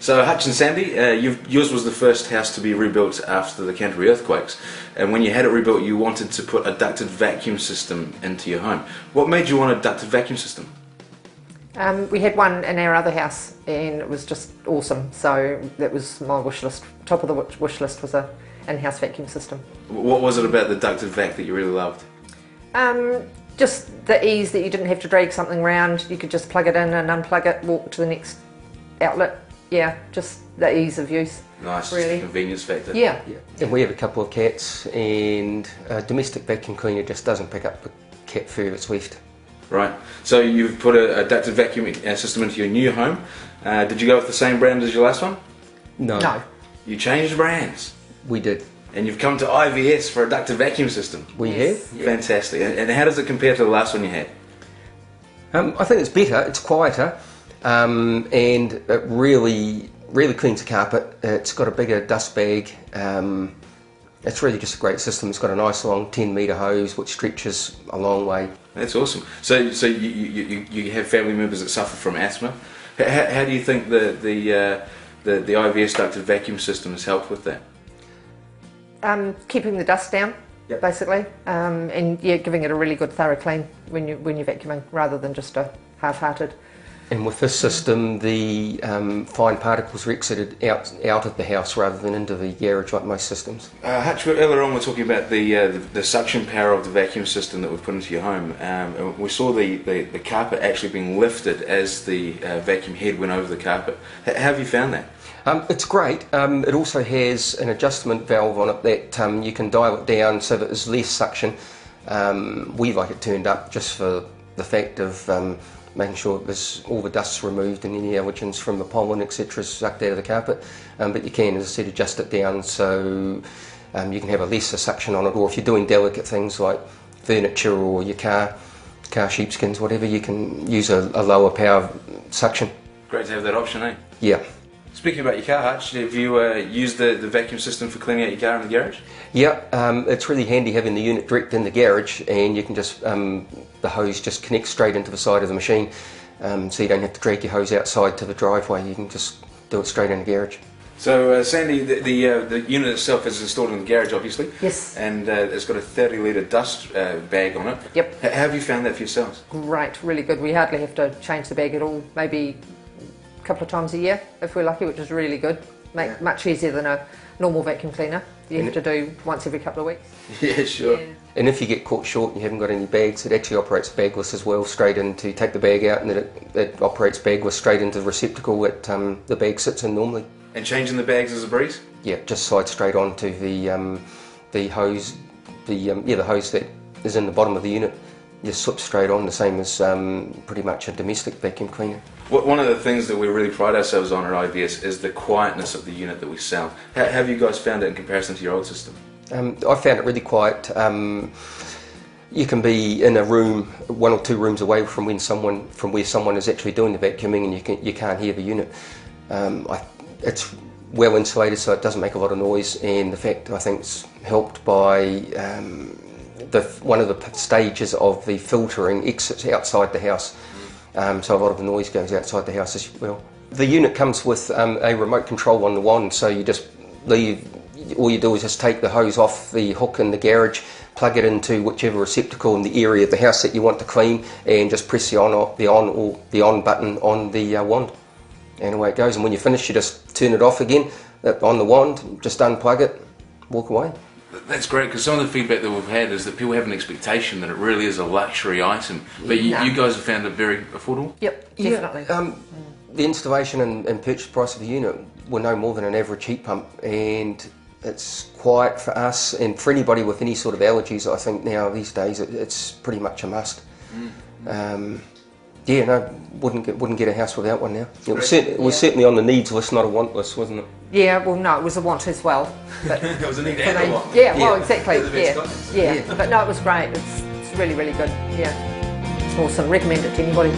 So Hutch and Sandy, yours was the first house to be rebuilt after the Canterbury earthquakes, and when you had it rebuilt you wanted to put a ducted vacuum system into your home. What made you want a ducted vacuum system? We had one in our other house and it was just awesome, so that was my wish list. Top of the wish list was a in-house vacuum system. What was it about the ducted vac that you really loved? Just the ease that you didn't have to drag something around, you could just plug it in and unplug it, walk to the next outlet. Yeah, just the ease of use. Nice, really. Convenience factor. Yeah. And we have a couple of cats, and a domestic vacuum cleaner just doesn't pick up the cat fur that's left. Right, so you've put a ducted vacuum system into your new home. Did you go with the same brand as your last one? No. No. You changed brands. We did. And you've come to IVS for a ducted vacuum system. We Yes. have. Fantastic. And how does it compare to the last one you had? I think it's better, it's quieter, and it really cleans the carpet. It's got a bigger dust bag. It's really just a great system. It's got a nice long 10-metre hose which stretches a long way. That's awesome. So you have family members that suffer from asthma. How do you think the IVS ducted vacuum system has helped with that? Keeping the dust down, Yep. basically, and yeah, giving it a really good thorough clean when you're vacuuming, rather than just a half-hearted. And with this system, the fine particles are exited out of the house rather than into the garage like most systems. Hutch, earlier on we're talking about the suction power of the vacuum system that we've put into your home. We saw the carpet actually being lifted as the vacuum head went over the carpet. How have you found that? It's great. It also has an adjustment valve on it that you can dial it down so that there's less suction. We like it turned up just for the fact of making sure that all the dust's removed and any allergens from the pollen, etc. is sucked out of the carpet. But you can, as I said, adjust it down so you can have a lesser suction on it, or if you're doing delicate things like furniture or your car sheepskins, whatever, you can use a lower power suction. Great to have that option, eh? Yeah. Speaking about your car, Hutch, have you used the vacuum system for cleaning out your car in the garage? Yeah, it's really handy having the unit direct in the garage, and you can just, the hose just connects straight into the side of the machine, so you don't have to drag your hose outside to the driveway, you can just do it straight in the garage. So Sandy, the unit itself is installed in the garage obviously. Yes. And it's got a 30-litre dust bag on it. Yep. How have you found that for yourselves? Great, really good. We hardly have to change the bag at all, maybe a couple of times a year if we're lucky, which is really good. Much easier than a normal vacuum cleaner. You have to do once every couple of weeks. Yeah, sure. Yeah. And if you get caught short and you haven't got any bags, it actually operates bagless as well, straight into, take the bag out, and then it operates bagless straight into the receptacle that the bag sits in normally. And changing the bags is a breeze? Yeah, just slides straight onto the hose, the hose that is in the bottom of the unit. Just slips straight on, the same as pretty much a domestic vacuum cleaner. One of the things that we really pride ourselves on at IVS is the quietness of the unit that we sell. How have you guys found it in comparison to your old system? I found it really quiet. You can be in a room, 1 or 2 rooms away from where someone is actually doing the vacuuming, and you can't hear the unit. It's well insulated, so it doesn't make a lot of noise, and the fact I think it's helped by one of the stages of the filtering exits outside the house, so a lot of the noise goes outside the house as well. The unit comes with a remote control on the wand, so you just leave. All you do is just take the hose off the hook in the garage, plug it into whichever receptacle in the area of the house that you want to clean, and just press the on button on the wand, and away it goes. And when you're finished, you just turn it off again on the wand, just unplug it, walk away. That's great, because some of the feedback that we've had is that people have an expectation that it really is a luxury item, but you guys have found it very affordable? Yep, definitely. Yeah, the installation and purchase price of the unit were no more than an average heat pump, and it's quiet for us, and for anybody with any sort of allergies, I think now these days it's pretty much a must. Yeah, no, wouldn't get a house without one now. It was certainly on the needs list, not a want list, wasn't it? Yeah, well, no, it was a want as well. But It was a need and a want. yeah, well, exactly. Yeah. Yeah, but no, it was great. It's really, really good. Yeah, it's awesome. Recommend it to anybody.